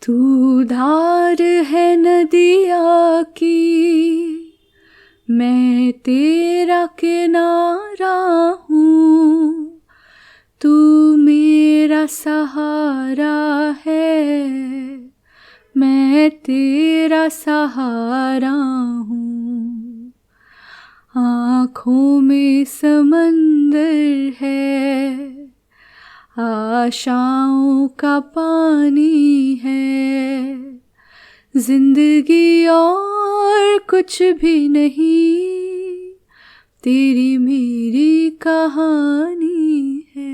तू धार है नदिया की, मैं तेरा किनारा हूँ। तू मेरा सहारा है, मैं तेरा सहारा हूँ। आँखों में समंदर है, आशाओं का पानी है। जिंदगी और कुछ भी नहीं, तेरी मेरी कहानी है।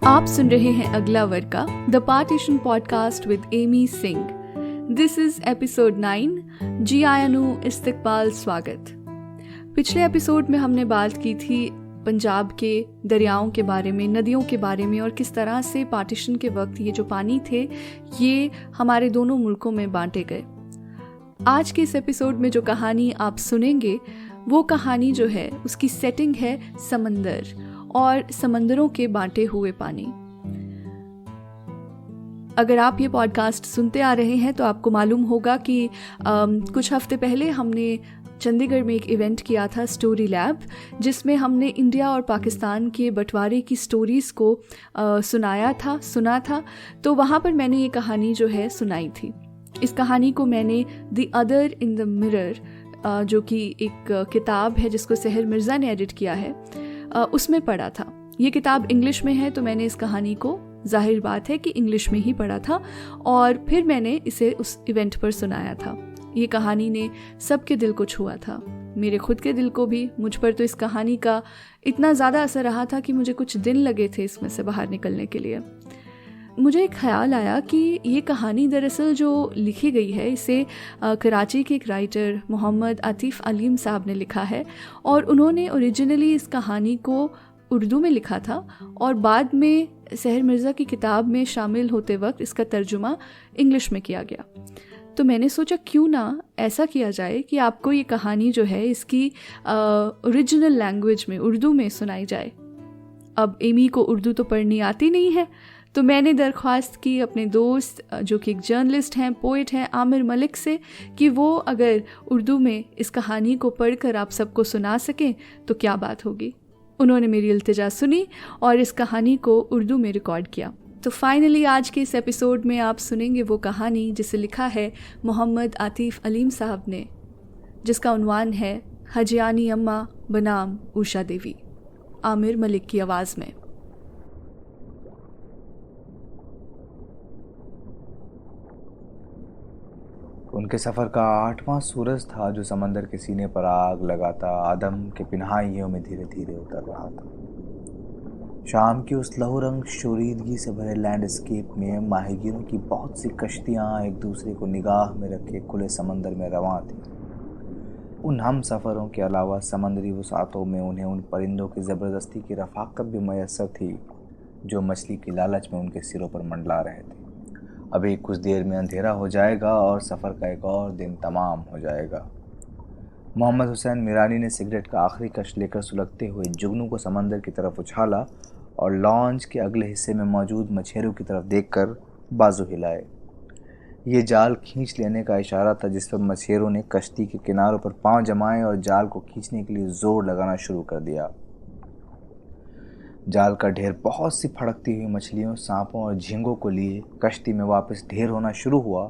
आप सुन रहे हैं अगला वर्ग का the partition podcast with Amy Singh. This is episode 9। जी आयानु इस्तकबाल स्वागत। पिछले एपिसोड में हमने बात की थी पंजाब के दरियाओं के बारे में, नदियों के बारे में, और किस तरह से पार्टीशन के वक्त ये जो पानी थे ये हमारे दोनों मुल्कों में बांटे गए। आज के इस एपिसोड में जो कहानी आप सुनेंगे वो कहानी जो है उसकी सेटिंग है समंदर और समंदरों के बांटे हुए पानी। अगर आप ये पॉडकास्ट सुनते आ रहे हैं तो आपको मालूम होगा कि कुछ हफ्ते पहले हमने चंडीगढ़ में एक इवेंट किया था, स्टोरी लैब, जिसमें हमने इंडिया और पाकिस्तान के बंटवारे की स्टोरीज़ को सुना था। तो वहाँ पर मैंने ये कहानी जो है सुनाई थी। इस कहानी को मैंने the other in the mirror, जो कि एक किताब है जिसको सहर मिर्ज़ा ने एडिट किया है, उसमें पढ़ा था। ये किताब इंग्लिश में है तो मैंने इस कहानी को, जाहिर बात है कि इंग्लिश में ही पढ़ा था, और फिर मैंने इसे उस इवेंट पर सुनाया था। ये कहानी ने सबके दिल को छुआ था, मेरे खुद के दिल को भी। मुझ पर तो इस कहानी का इतना ज़्यादा असर रहा था कि मुझे कुछ दिन लगे थे इसमें से बाहर निकलने के लिए। मुझे एक ख्याल आया कि ये कहानी दरअसल जो लिखी गई है इसे कराची के एक राइटर मोहम्मद आतिफ अलीम साहब ने लिखा है, और उन्होंने ओरिजिनली इस कहानी को उर्दू में लिखा था और बाद में सहर मिर्ज़ा की किताब में शामिल होते वक्त इसका तर्जुमा इंग्लिश में किया गया। तो मैंने सोचा क्यों ना ऐसा किया जाए कि आपको ये कहानी जो है इसकी ओरिजिनल लैंग्वेज में, उर्दू में सुनाई जाए। अब एमी को उर्दू तो पढ़नी आती नहीं है, तो मैंने दरख्वास्त की अपने दोस्त जो कि एक जर्नलिस्ट हैं, पोइट हैं, आमिर मलिक से, कि वो अगर उर्दू में इस कहानी को पढ़कर आप सबको सुना सकें तो क्या बात होगी। उन्होंने मेरी इल्तिजा सुनी और इस कहानी को उर्दू में रिकॉर्ड किया। तो फाइनली आज के इस एपिसोड में आप सुनेंगे वो कहानी जिसे लिखा है मोहम्मद आतिफ अलीम साहब ने, जिसका उन्वान है हजियानी अम्मा बनाम उषा देवी, आमिर मलिक की आवाज़ में। उनके सफ़र का 8वां सूरज था जो समंदर के सीने पर आग लगाता आदम के पिन्हाइयों में धीरे धीरे उतर रहा था। शाम की उस लहू रंग शोरीदगी से भरे लैंडस्केप में माहीगीरों की बहुत सी कश्तियां एक दूसरे को निगाह में रखे खुले समंदर में रवां थीं। उन हम सफ़रों के अलावा समंदरी वसातों में उन्हें उन परिंदों की ज़बरदस्ती की रफ़ाकत भी मैसर थी जो मछली की लालच में उनके सिरों पर मंडला रहे थे। अभी कुछ देर में अंधेरा हो जाएगा और सफ़र का एक और दिन तमाम हो जाएगा। मोहम्मद हुसैन मीरानी ने सिगरेट का आखिरी कश लेकर सुलगते हुए जुगनू को समंदर की तरफ उछाला और लॉन्च के अगले हिस्से में मौजूद मछेरों की तरफ देखकर बाजू हिलाए। ये जाल खींच लेने का इशारा था, जिस पर मछेरों ने कश्ती के किनारों पर पांव जमाए और जाल को खींचने के लिए जोर लगाना शुरू कर दिया। जाल का ढेर बहुत सी फड़कती हुई मछलियों, सांपों और झींगों को लिए कश्ती में वापस ढेर होना शुरू हुआ।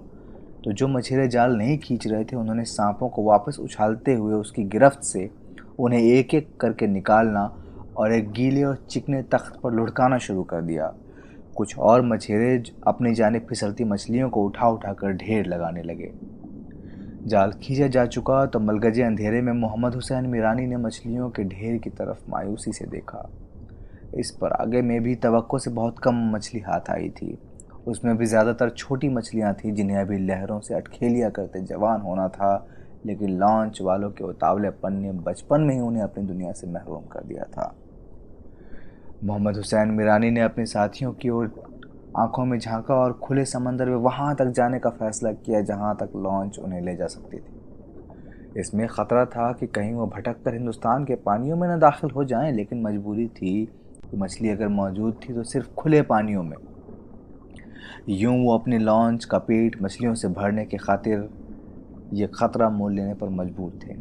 तो जो मछेरे जाल नहीं खींच रहे थे उन्होंने सांपों को वापस उछालते हुए उसकी गिरफ्त से उन्हें एक एक करके निकालना और एक गीले और चिकने तख्त पर लुढ़काना शुरू कर दिया। कुछ और मछेरे अपनी जानिब फिसलती मछलियों को उठा उठा कर ढेर लगाने लगे। जाल खींचा जा चुका तो मलगजे अंधेरे में मोहम्मद हुसैन मीरानी ने मछलियों के ढेर की तरफ मायूसी से देखा। इस पर आगे में भी तवक्को से बहुत कम मछली हाथ आई थी। उसमें भी ज़्यादातर छोटी मछलियां थीं जिन्हें अभी लहरों से अटखेलिया करते जवान होना था, लेकिन लॉन्च वालों के उतावलेपन ने बचपन में ही उन्हें अपनी दुनिया से महरूम कर दिया था। मोहम्मद हुसैन मीरानी ने अपने साथियों की ओर आंखों में झांका और खुले समंदर में वहां तक जाने का फैसला किया जहां तक लॉन्च उन्हें ले जा सकती थी। इसमें ख़तरा था कि कहीं वो भटक कर हिंदुस्तान के पानियों में न दाखिल हो जाएं, लेकिन मजबूरी थी कि मछली अगर मौजूद थी तो सिर्फ खुले पानियों में। यूं वो अपनी लॉन्च का पेट मछलियों से भरने की खातिर ये खतरा मोल लेने पर मजबूर थे।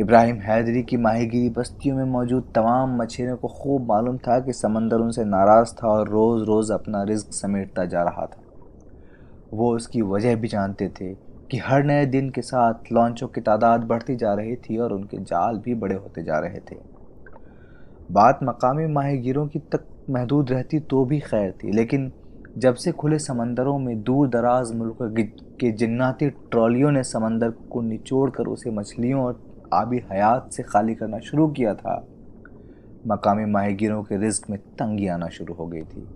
इब्राहिम हैदरी की माहीगीरी बस्तियों में मौजूद तमाम मछलियों को खूब मालूम था कि समंदर उनसे नाराज़ था और रोज़ रोज़ अपना रिज्क समेटता जा रहा था। वो उसकी वजह भी जानते थे कि हर नए दिन के साथ लॉन्चों की तादाद बढ़ती जा रही थी और उनके जाल भी बड़े होते जा रहे थे। बात मकामी माहीगीरों की तक महदूद रहती तो भी खैर थी, लेकिन जब से खुले समंदरों में दूर दराज मुल्कों के जिन्नाती ट्रॉलियों ने समंदर को निचोड़ कर उसे मछलियों और आबी हयात से खाली करना शुरू किया था, मकामी माहीगीरों के रिज्क में तंगी आना शुरू हो गई थी।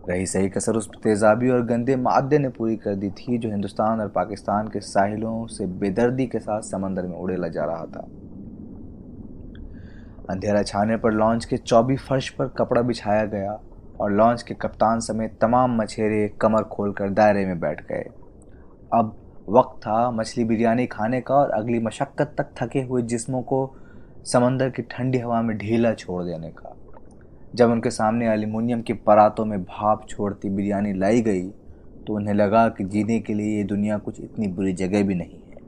रही सही कसर उस तेज़ाबी और गंदे मादे ने पूरी कर दी थी जो हिंदुस्तान और पाकिस्तान के साहिलों से बेदर्दी के साथ समंदर में उड़ेला जा रहा था। अंधेरा छाने पर लॉन्च के 24 फर्श पर कपड़ा बिछाया गया और लॉन्च के कप्तान समेत तमाम मछेरे कमर खोलकर दायरे में बैठ गए। अब वक्त था मछली बिरयानी खाने का और अगली मशक्क़त तक थके हुए जिस्मों को समंदर की ठंडी हवा में ढीला छोड़ देने का। जब उनके सामने एल्युमिनियम की परातों में भाप छोड़ती बिरयानी लाई गई तो उन्हें लगा कि जीने के लिए ये दुनिया कुछ इतनी बुरी जगह भी नहीं है।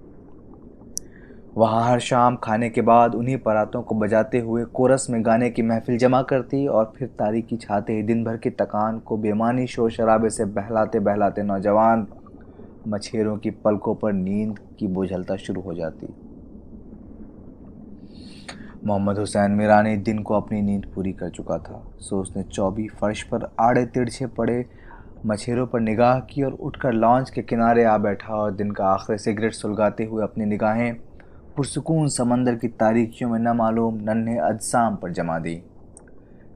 वहाँ हर शाम खाने के बाद उन्हीं परातों को बजाते हुए कोरस में गाने की महफिल जमा करती और फिर तारीकी छाते ही दिन भर की थकान को बेमानी शोर शराबे से बहलाते बहलाते नौजवान मछेरों की पलकों पर नींद की बोझलता शुरू हो जाती। मोहम्मद हुसैन मीरानी दिन को अपनी नींद पूरी कर चुका था, सो उसने 24 फर्श पर आड़े तिरछे पड़े मछेरों पर निगाह की और उठकर लॉन्च के किनारे आ बैठा और दिन का आखिरी सिगरेट सुलगाते हुए अपनी निगाहें पुरसुकून समंदर की तारीकियों में न मालूम नन्हे अजसाम पर जमा दी।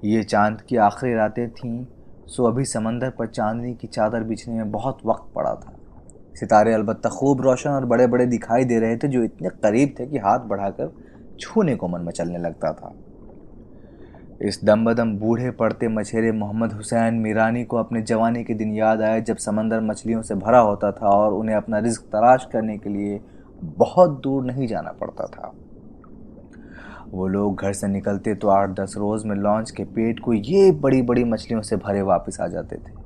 ये चांद की आखिरी रातें थीं, सो अभी समंदर पर चांदनी की चादर बिछने में बहुत वक्त पड़ा था। सितारे अलबत्ता खूब रोशन और बड़े बड़े दिखाई दे रहे थे, जो इतने करीब थे कि हाथ बढ़ाकर छूने को मन मचलने लगता था। इस दम बदम बूढ़े पड़ते मछेरे मोहम्मद हुसैन मीरानी को अपने जवानी के दिन याद आए जब समंदर मछलियों से भरा होता था और उन्हें अपना रिज्क तलाश करने के लिए बहुत दूर नहीं जाना पड़ता था। वो लोग घर से निकलते तो 8-10 रोज में लॉन्च के पेट को ये बड़ी बड़ी मछलियों से भरे वापस आ जाते थे।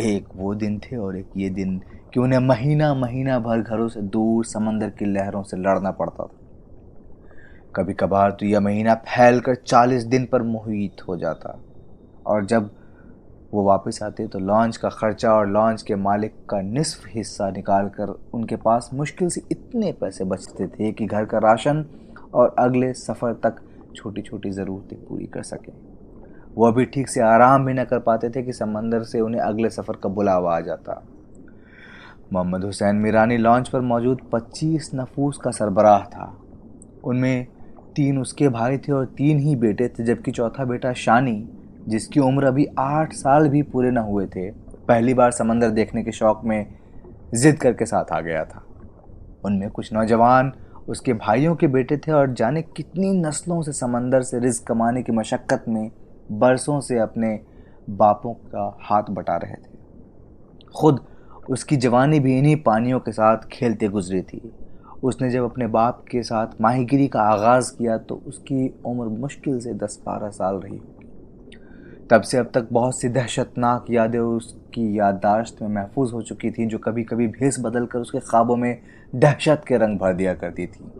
एक वो दिन थे और एक ये दिन कि उन्हें महीना महीना भर घरों से दूर समंदर की लहरों से लड़ना पड़ता था। कभी कभार तो यह महीना फैलकर 40 दिन पर मुहित हो जाता और जब वो वापस आते तो लॉन्च का खर्चा और लॉन्च के मालिक का निस्फ हिस्सा निकालकर उनके पास मुश्किल से इतने पैसे बचते थे कि घर का राशन और अगले सफ़र तक छोटी छोटी ज़रूरतें पूरी कर सकें। वो अभी ठीक से आराम भी न कर पाते थे कि समंदर से उन्हें अगले सफ़र का बुलावा आ जाता। मोहम्मद हुसैन मीरानी लॉन्च पर मौजूद 25 नफूस का सरबराह था। उनमें 3 उसके भाई थे और 3 ही बेटे थे, जबकि चौथा बेटा शानी, जिसकी उम्र अभी 8 साल भी पूरे न हुए थे, पहली बार समंदर देखने के शौक में जिद करके साथ आ गया था। उनमें कुछ नौजवान उसके भाइयों के बेटे थे और जाने कितनी नस्लों से समंदर से रिज्क कमाने की मशक्क़त में बरसों से अपने बापों का हाथ बटा रहे थे। खुद उसकी जवानी भी इन्हीं पानियों के साथ खेलते गुजरी थी। उसने जब अपने बाप के साथ माहीगिरी का आगाज़ किया तो उसकी उम्र मुश्किल से 10-12 साल रही होगी। तब से अब तक बहुत सी दहशतनाक यादें उसकी याददाश्त में महफूज हो चुकी थीं, जो कभी कभी भेस बदल कर उसके ख्वाबों में दहशत के रंग भर दिया करती थी।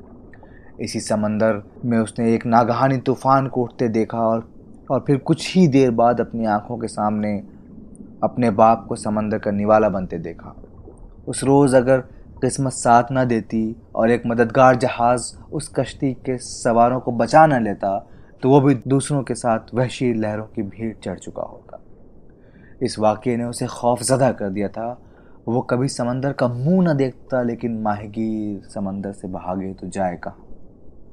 इसी समंदर में उसने एक नागहानी तूफान को उठते देखा और फिर कुछ ही देर बाद अपनी आंखों के सामने अपने बाप को समंदर का निवाला बनते देखा। उस रोज़ अगर किस्मत साथ न देती और एक मददगार जहाज़ उस कश्ती के सवारों को बचा न लेता तो वो भी दूसरों के साथ वहशी लहरों की भीड़ चढ़ चुका होता। इस वाक़ये ने उसे खौफज़दा कर दिया था। वो कभी समंदर का मुंह न देखता, लेकिन माहीगीर समंदर से भागे तो जाए कहाँ।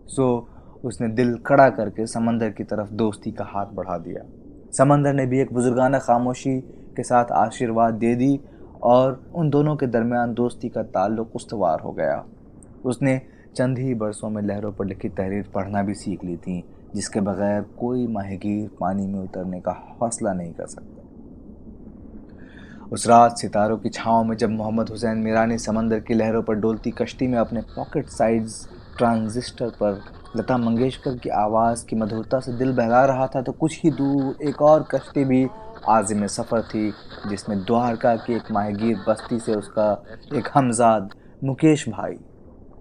सो उसने दिल कड़ा करके समंदर की तरफ दोस्ती का हाथ बढ़ा दिया। समंदर ने भी एक बुजुर्गाना खामोशी के साथ आशीर्वाद दे दी और उन दोनों के दरमियान दोस्ती का ताल्लुक उस्तवार हो गया। उसने चंद ही बरसों में लहरों पर लिखी तहरीर पढ़ना भी सीख ली थी, जिसके बगैर कोई माहीगीर पानी में उतरने का हौसला नहीं कर सकता। उस रात सितारों की छाँव में जब मोहम्मद हुसैन मीरानी समंदर की लहरों पर डोलती कश्ती में अपने पॉकेट साइज ट्रांजिस्टर पर लता मंगेशकर की आवाज़ की मधुरता से दिल बहला रहा था, तो कुछ ही दूर एक और कश्ती भी आज़िम सफ़र थी, जिसमें द्वारका की एक माहीगीर बस्ती से उसका एक हमजाद मुकेश भाई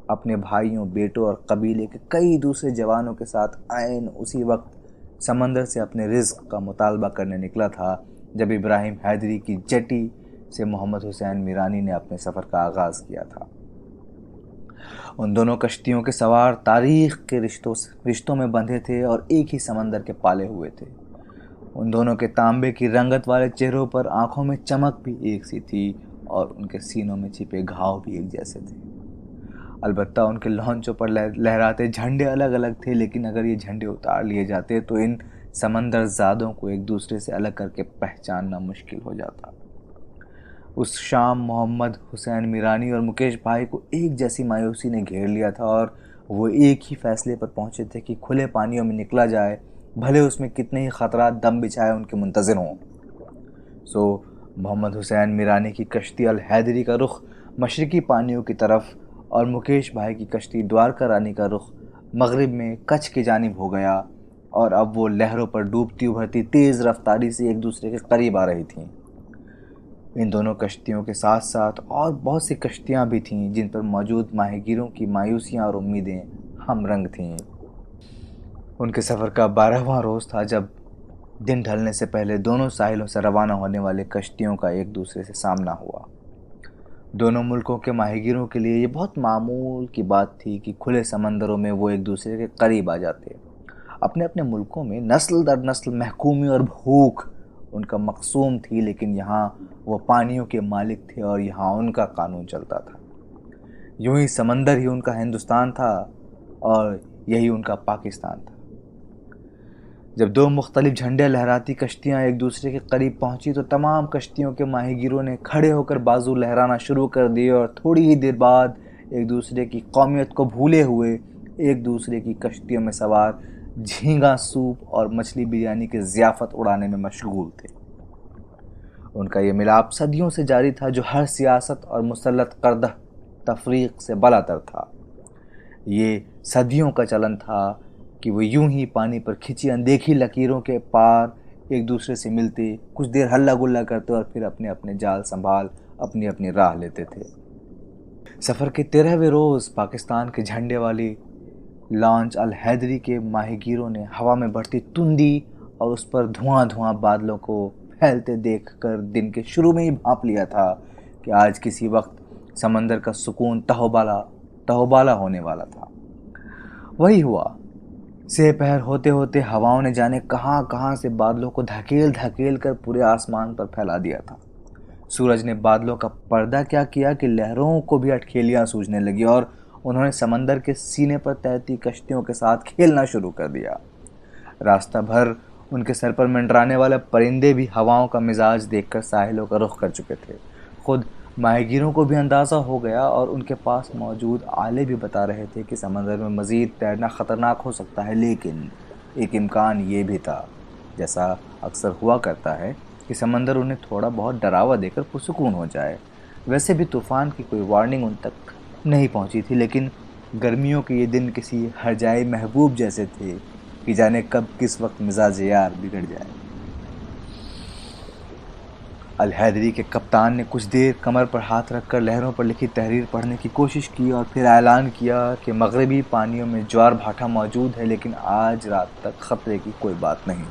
अपने भाइयों, बेटों और कबीले के कई दूसरे जवानों के साथ ऐन उसी वक्त समंदर से अपने रिज़्क़ का मुतालबा करने निकला था, जब इब्राहिम हैदरी की जेटी से मोहम्मद हुसैन मीरानी ने अपने सफ़र का आगाज़ किया था। उन दोनों कश्तियों के सवार तारीख़ के रिश्तों में बंधे थे और एक ही समंदर के पाले हुए थे। उन दोनों के तांबे की रंगत वाले चेहरों पर आंखों में चमक भी एक सी थी और उनके सीनों में छिपे घाव भी एक जैसे थे। अलबत्ता उनके लॉन्चों पर लहराते झंडे अलग अलग थे, लेकिन अगर ये झंडे उतार लिए जाते तो इन समंदर ज़ादों को एक दूसरे से अलग करके पहचानना मुश्किल हो जाता। उस शाम मोहम्मद हुसैन मीरानी और मुकेश भाई को एक जैसी मायूसी ने घेर लिया था और वो एक ही फैसले पर पहुंचे थे कि खुले पानियों में निकला जाए, भले उसमें कितने ही ख़तरात दम बिछाए उनके मुंतज़िर हों। सो मोहम्मद हुसैन मीरानी की कश्ती अल हैदरी का रुख मशरक़ी पानियों की तरफ और मुकेश भाई की कश्ती द्वारका रानी का रुख मगरिब में कच्छ की जानिब हो गया, और अब वो लहरों पर डूबती उभरती तेज़ रफ्तारी से एक दूसरे के करीब आ रही थीं। इन दोनों कश्तियों के साथ साथ और बहुत सी कश्तियाँ भी थीं जिन पर मौजूद माहीगीरों की मायूसियाँ और उम्मीदें हम रंग थीं। उनके सफ़र का 12वां रोज़ था जब दिन ढलने से पहले दोनों साहिलों से रवाना होने वाले कश्तियों का एक दूसरे से सामना हुआ। दोनों मुल्कों के माहीगीरों के लिए ये बहुत मामूल की बात थी कि खुले समंदरों में वो एक दूसरे के करीब आ जाते। अपने अपने मुल्कों में नस्ल दर नस्ल महकूमी और भूख उनका मकसूम थी, लेकिन यहाँ वो पानियों के मालिक थे और यहाँ उनका कानून चलता था। यूं ही समंदर ही उनका हिंदुस्तान था और यही उनका पाकिस्तान था। जब दो मुख्तलिफ झंडे लहराती कश्तियाँ एक दूसरे के करीब पहुँची तो तमाम कश्तियों के माहीगीरों ने खड़े होकर बाजू लहराना शुरू कर दिए और थोड़ी ही देर बाद एक दूसरे की कौमियत को भूले हुए एक दूसरे की कश्तियों में सवार झींगा सूप और मछली बिरयानी की ज़ियाफ़त उड़ाने में मशगूल थे। उनका ये मिलाप सदियों से जारी था, जो हर सियासत और मुसल्लत करदा तफरीक से बलातर था। ये सदियों का चलन था कि वो यूं ही पानी पर खिंची अनदेखी लकीरों के पार एक दूसरे से मिलते, कुछ देर हल्ला गुल्ला करते और फिर अपने अपने जाल संभाल अपनी अपनी राह लेते थे। सफ़र के 13वें रोज़ पाकिस्तान के झंडे वाली लॉन्च अल हैदरी के माहीगीरों ने हवा में बढ़ती तुंदी और उस पर धुआं धुआं बादलों को फैलते देखकर दिन के शुरू में ही भांप लिया था कि आज किसी वक्त समंदर का सुकून तहोबाला होने वाला था। वही हुआ। सेपहर होते होते हवाओं ने जाने कहां कहां से बादलों को धकेल धकेल कर पूरे आसमान पर फैला दिया था। सूरज ने बादलों का पर्दा क्या किया कि लहरों को भी अटखेलियां सूझने लगी और उन्होंने समंदर के सीने पर तैरती कश्तियों के साथ खेलना शुरू कर दिया। रास्ता भर उनके सर पर मंडराने वाले परिंदे भी हवाओं का मिजाज देखकर साहिलों का रुख कर चुके थे। खुद माहीगीरों को भी अंदाज़ा हो गया और उनके पास मौजूद आले भी बता रहे थे कि समंदर में मज़ीद तैरना ख़तरनाक हो सकता है, लेकिन एक इम्कान ये भी था, जैसा अक्सर हुआ करता है, कि समंदर उन्हें थोड़ा बहुत डरावा देकर पुरसुकून हो जाए। वैसे भी तूफ़ान की कोई वार्निंग उन तक नहीं पहुंची थी, लेकिन गर्मियों के ये दिन किसी हरजाई महबूब जैसे थे कि जाने कब किस वक्त मिजाज यार बिगड़ जाए। अल हैदरी के कप्तान ने कुछ देर कमर पर हाथ रखकर लहरों पर लिखी तहरीर पढ़ने की कोशिश की और फिर ऐलान किया कि मगरबी पानियों में ज्वार भाटा मौजूद है, लेकिन आज रात तक खतरे की कोई बात नहीं।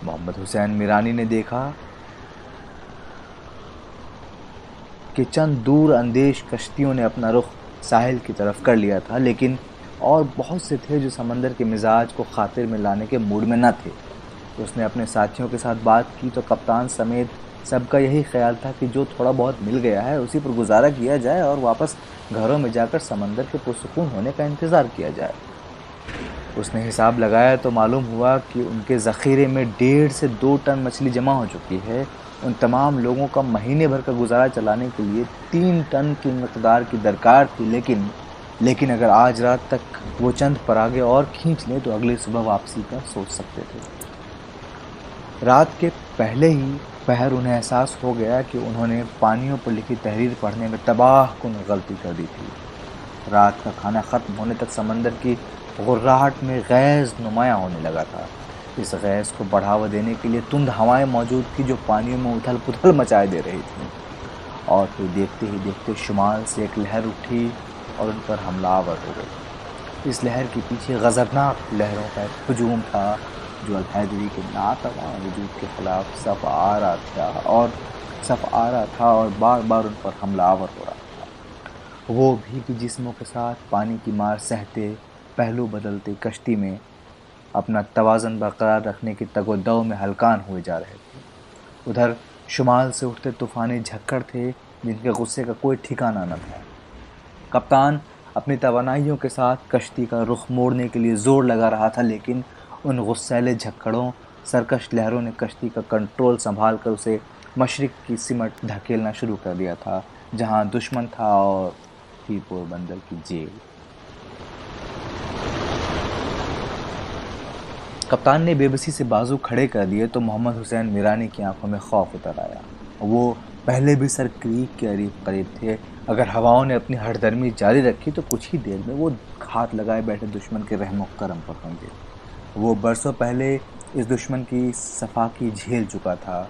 मोहम्मद हुसैन मीरानी ने देखा कि चंद दूर अंदेश कश्तियों ने अपना रुख साहिल की तरफ कर लिया था, लेकिन और बहुत से थे जो समंदर के मिजाज को खातिर में लाने के मूड में न थे। उसने अपने साथियों के साथ बात की तो कप्तान समेत सबका यही ख्याल था कि जो थोड़ा बहुत मिल गया है उसी पर गुजारा किया जाए और वापस घरों में जाकर समंदर के पुरसुकून होने का इंतज़ार किया जाए। उसने हिसाब लगाया तो मालूम हुआ कि उनके ज़ख़ीरे में 1.5 से 2 टन मछली जमा हो चुकी है। उन तमाम लोगों का महीने भर का गुजारा चलाने के लिए 3 टन की मकदार की दरकार थी, लेकिन अगर आज रात तक वो चंद परागे और खींच लें तो अगली सुबह वापसी का सोच सकते थे। रात के पहले ही पहर उन्हें एहसास हो गया कि उन्होंने पानियों पर लिखी तहरीर पढ़ने में तबाहकुन गलती कर दी थी। रात का खाना ख़त्म होने तक समंदर की गुर्राहट में गैज़ नुमायाँ होने लगा था। इस गैज़ को बढ़ावा देने के लिए तुंद हवाएं मौजूद थी जो पानियों में उथल पुथल मचाए दे रही थी। और फिर देखते ही देखते शुमाल से एक लहर उठी और उन पर हमलावर हो गई। इस लहर के पीछे गज़बनाक लहरों का एक हजूम था जो अलहैदरी के नातवां वजूद के खिलाफ सफ़ आ रहा था और बार बार उन पर हमलावर हो रहा था। वो भी जिस्मों के साथ पानी की मार सहते, पहलू बदलते कश्ती में अपना तवाज़न बरकरार रखने की तगोदौ में हलकान हुए जा रहे थे। उधर शुमाल से उठते तूफ़ानी झक्कड़ थे जिनके गुस्से का कोई ठिकाना न था। कप्तान अपनी तवानाइयों के साथ कश्ती का रुख मोड़ने के लिए जोर लगा रहा था, लेकिन उन गुस्सैले झक्कड़ों, सरकश लहरों ने कश्ती का कंट्रोल संभाल कर उसे मशरिक की सिमट धकेलना शुरू कर दिया था, जहां दुश्मन था और थी पोरबंदर की जेल। कप्तान ने बेबसी से बाजू खड़े कर दिए तो मोहम्मद हुसैन मीरानी की आंखों में खौफ उतर आया। वो पहले भी सर क्रीक के करीब थे। अगर हवाओं ने अपनी हठधर्मी जारी रखी तो कुछ ही देर में वो हाथ लगाए बैठे दुश्मन के रहमो करम पर होंगे। वो बरसों पहले इस दुश्मन की सफाकी झेल चुका था,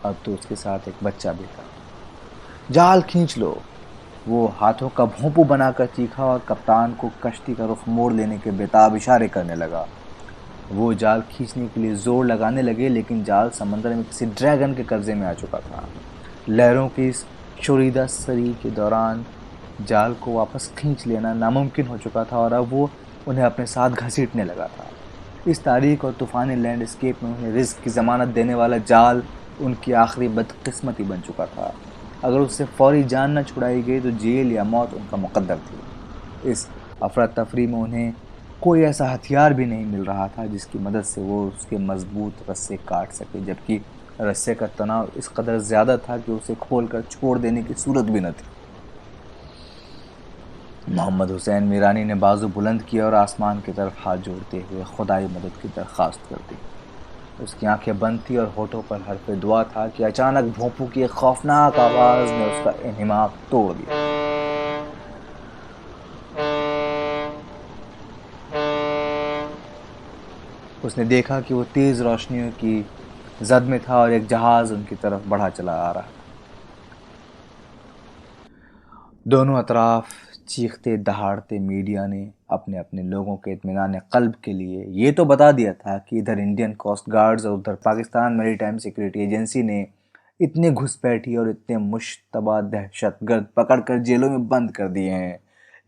अब तो उसके साथ एक बच्चा भी था। जाल खींच लो, वो हाथों का भोंपू बनाकर चीखा और कप्तान को कश्ती का रुख मोड़ लेने के बेताब इशारे करने लगा। वो जाल खींचने के लिए जोर लगाने लगे, लेकिन जाल समंदर में किसी ड्रैगन के कब्जे में आ चुका था। लहरों की इस शोरीदा सरी के दौरान जाल को वापस खींच लेना नामुमकिन हो चुका था और अब वो उन्हें अपने साथ घसीटने लगा था। इस तारीख और तूफानी लैंडस्केप में उन्हें रिस्क की ज़मानत देने वाला जाल उनकी आखिरी बदकिस्मती बन चुका था। अगर उससे फौरी जान न छुड़ाई गई तो जेल या मौत उनका मुकद्दर थी। इस अफरा तफरी में उन्हें कोई ऐसा हथियार भी नहीं मिल रहा था जिसकी मदद से वो उसके मजबूत रस्से काट सके, जबकि रस्से का तनाव इस कदर ज्यादा था कि उसे खोलकर छोड़ देने की सूरत भी न थी। मोहम्मद हुसैन मीरानी ने बाजू बुलंद किया और आसमान की तरफ हाथ जोड़ते हुए खुदाई मदद की दरख्वास्त कर दी। उसकी आंखें बंद थी और होठों पर हरफ दुआ था कि अचानक भोंपू की एक खौफनाक आवाज ने उसका इन्हिमाक तोड़ दिया। उसने देखा कि वो तेज रोशनियों की जद में था और एक जहाज उनकी तरफ बढ़ा चला आ रहा था। दोनों अतराफ चीखते दहाड़ते मीडिया ने अपने अपने लोगों के इत्मीनान क़ल्ब के लिए ये तो बता दिया था कि इधर इंडियन कोस्ट गार्ड्स और उधर पाकिस्तान मैरीटाइम सिक्योरिटी एजेंसी ने इतने घुसपैठी और इतने मुश्तबा दहशतगर्द पकड़कर जेलों में बंद कर दिए हैं,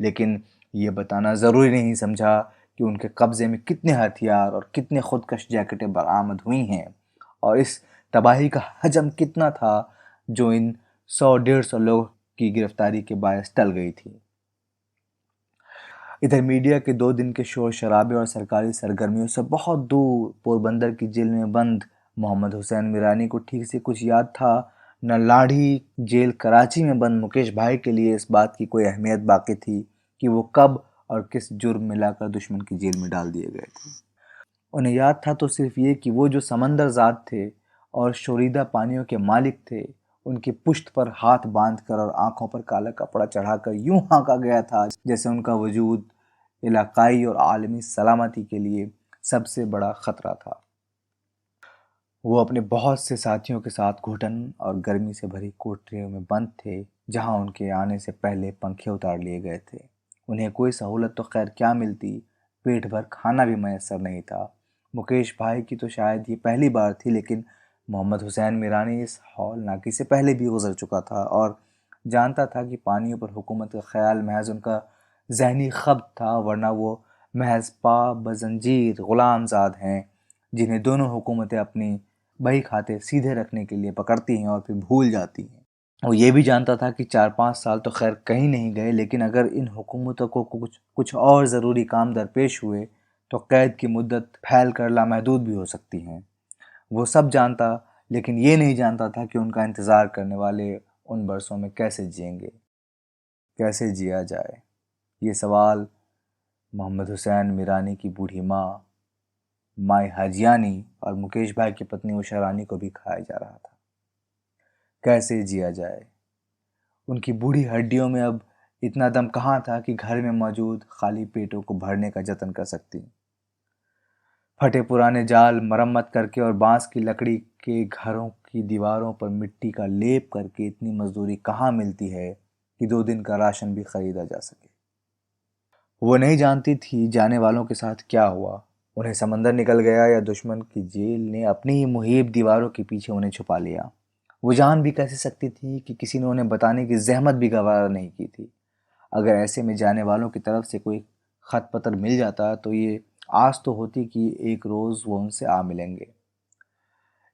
लेकिन ये बताना ज़रूरी नहीं समझा कि उनके कब्ज़े में कितने हथियार और कितने खुदकश जैकेटें बरामद हुई हैं और इस तबाही का हजम कितना था जो इन 100-150 लोगों की गिरफ्तारी के बायस टल गई थी। इधर मीडिया के 2 दिन के शोर शराबे और सरकारी सरगर्मियों से बहुत दूर पोरबंदर की जेल में बंद मोहम्मद हुसैन मीरानी को ठीक से कुछ याद था न लाठी जेल कराची में बंद मुकेश भाई के लिए इस बात की कोई अहमियत बाकी थी कि वो कब और किस जुर्म में लाकर दुश्मन की जेल में डाल दिए गए थे। उन्हें याद था तो सिर्फ ये कि वो जो समंदर ज़ाद थे और शोरीदा पानियों के मालिक थे, उनकी पुश्त पर हाथ बांधकर और आंखों पर काला कपड़ा चढ़ाकर यूं हाँका गया था जैसे उनका वजूद इलाकाई और आलमी सलामती के लिए सबसे बड़ा खतरा था। वो अपने बहुत से साथियों के साथ घुटन और गर्मी से भरी कोठरियों में बंद थे, जहां उनके आने से पहले पंखे उतार लिए गए थे। उन्हें कोई सहूलत तो खैर क्या मिलती, पेट भर खाना भी मैसर नहीं था। मुकेश भाई की तो शायद ये पहली बार थी, लेकिन मोहम्मद हुसैन मीरानी इस हौलनाकी से पहले भी गुजर चुका था और जानता था कि पानियों पर हुकूमत का ख्याल महज उनका जहनी ख़ब्त था, वरना वो महज पा बजंजीर ग़ुलामज़ाद हैं जिन्हें दोनों हुकूमतें अपनी बही खाते सीधे रखने के लिए पकड़ती हैं और फिर भूल जाती हैं। वो ये भी जानता था कि 4-5 साल तो खैर कहीं नहीं गए, लेकिन अगर इन हुकूमतों को कुछ और ज़रूरी काम दरपेश हुए तो कैद की मुद्दत फैल कर लामहदूद भी हो सकती हैं। वो सब जानता, लेकिन ये नहीं जानता था कि उनका इंतज़ार करने वाले उन बरसों में कैसे जिएंगे, कैसे जिया जाए। ये सवाल मोहम्मद हुसैन मीरानी की बूढ़ी माँ माई हाजियानी और मुकेश भाई की पत्नी उषा रानी को भी खाया जा रहा था। कैसे जिया जाए? उनकी बूढ़ी हड्डियों में अब इतना दम कहाँ था कि घर में मौजूद खाली पेटों को भरने का जतन कर सकती। फटे पुराने जाल मरम्मत करके और बांस की लकड़ी के घरों की दीवारों पर मिट्टी का लेप करके इतनी मजदूरी कहाँ मिलती है कि 2 दिन का राशन भी खरीदा जा सके। वो नहीं जानती थी जाने वालों के साथ क्या हुआ। उन्हें समंदर निकल गया या दुश्मन की जेल ने अपनी ही मुहीब दीवारों के पीछे उन्हें छुपा लिया। वो जान भी कैसे सकती थी कि किसी ने उन्हें बताने की जहमत भी गवारा नहीं की थी। अगर ऐसे में जाने वालों की तरफ से कोई खत पत्र मिल जाता तो ये आस तो होती कि एक रोज़ वो उनसे आ मिलेंगे।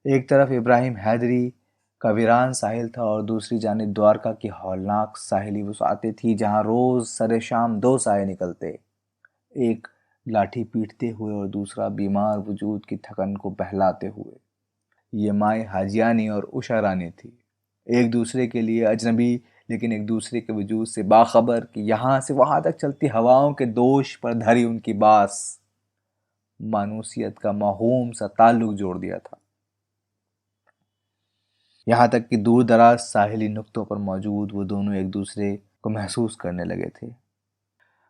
एक तरफ इब्राहिम हैदरी का वीरान साहिल था और दूसरी जानिब द्वारका की हौलनाक साहिली वुसाअतें थी जहाँ रोज़ सरे शाम 2 साए निकलते, एक लाठी पीटते हुए और दूसरा बीमार वजूद की थकन को बहलाते हुए। ये माई हाजियानी और उषा रानी थी, एक दूसरे के लिए अजनबी लेकिन एक दूसरे के वजूद से बाखबर कि यहाँ से वहाँ तक चलती हवाओं के दोष पर धरी उनकी बास मानूसियत का माहूम सा ताल्लुक जोड़ दिया था। यहाँ तक कि दूर दराज साहिली नुक्तों पर मौजूद वो दोनों एक दूसरे को महसूस करने लगे थे।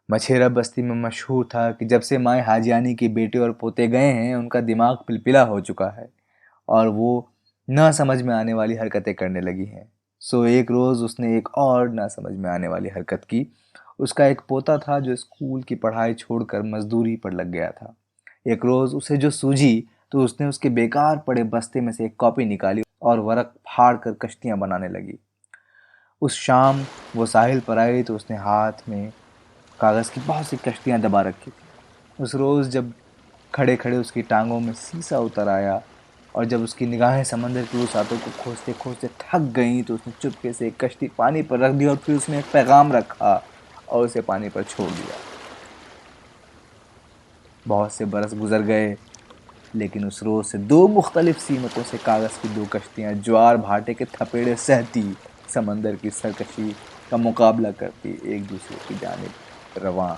मछेरा बस्ती में मशहूर था कि जब से माए हाजियानी के बेटे और पोते गए हैं उनका दिमाग पिलपिला हो चुका है और वो न समझ में आने वाली हरकतें करने लगी हैं। सो एक रोज़ उसने एक और न समझ में आने वाली हरकत की। उसका एक पोता था जो स्कूल की पढ़ाई छोड़कर मजदूरी पर लग गया था। एक रोज़ उसे जो सूझी तो उसने उसके बेकार पड़े बस्ते में से एक कॉपी निकाली और वर्क फाड़ कर कश्तियाँ बनाने लगी। उस शाम वो साहिल पर आई तो उसने हाथ में कागज़ की बहुत सी कश्तियाँ दबा रखी थी। उस रोज़ जब खड़े खड़े उसकी टांगों में शीशा उतर आया और जब उसकी निगाहें समंदर की वुसाअतों को खोजते खोजते थक गईं तो उसने चुपके से एक कश्ती पानी पर रख दी और फिर उसमें एक पैगाम रखा और उसे पानी पर छोड़ दिया। बहुत से बरस गुजर गए लेकिन उस रोज़ से 2 मुख्तलिफ सीमतों से कागज़ की 2 कश्तियाँ ज्वार भाटे के थपेड़े सहती समंदर की सरकशी का मुकाबला करती एक दूसरे की जानिब रवां।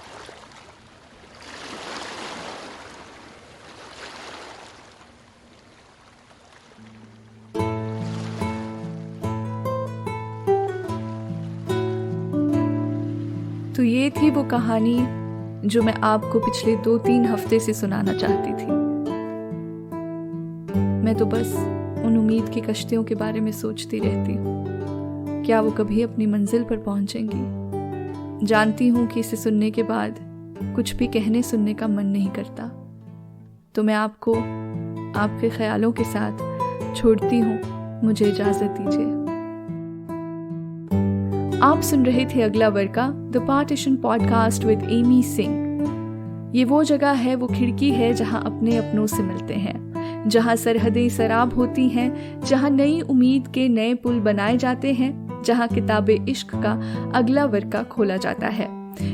तो ये थी वो कहानी जो मैं आपको पिछले 2-3 हफ्ते से सुनाना चाहती थी। मैं तो बस उन उम्मीद की कश्तियों के बारे में सोचती रहती हूँ, क्या वो कभी अपनी मंजिल पर पहुँचेंगी। जानती हूँ कि इसे सुनने के बाद कुछ भी कहने सुनने का मन नहीं करता, तो मैं आपको आपके ख्यालों के साथ छोड़ती हूँ। मुझे इजाज़त दीजिए। आप सुन रहे थे अगला वर्का, the partition podcast with Amy Singh. ये वो जगह है, वो खिड़की है जहाँ अपने अपनों से मिलते हैं, जहाँ सरहदें सराब होती हैं, जहाँ नई उम्मीद के नए पुल बनाए जाते हैं, जहाँ किताबे इश्क का अगला वर्का खोला जाता है।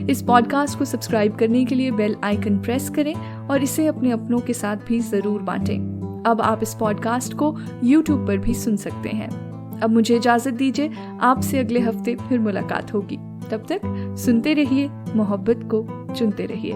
इस पॉडकास्ट को सब्सक्राइब करने के लिए बेल आइकन प्रेस करें और इसे अपने अपनों के साथ भी ज़रूर बांटें। अब आप इस पॉडकास्ट को YouTube पर भी सुन सकते हैं। अब मुझे इजाज़त दीजिए, आपसे अगले हफ्ते फिर मुलाकात होगी। तब तक सुनते रहिए, मोहब्बत को चुनते रहिए।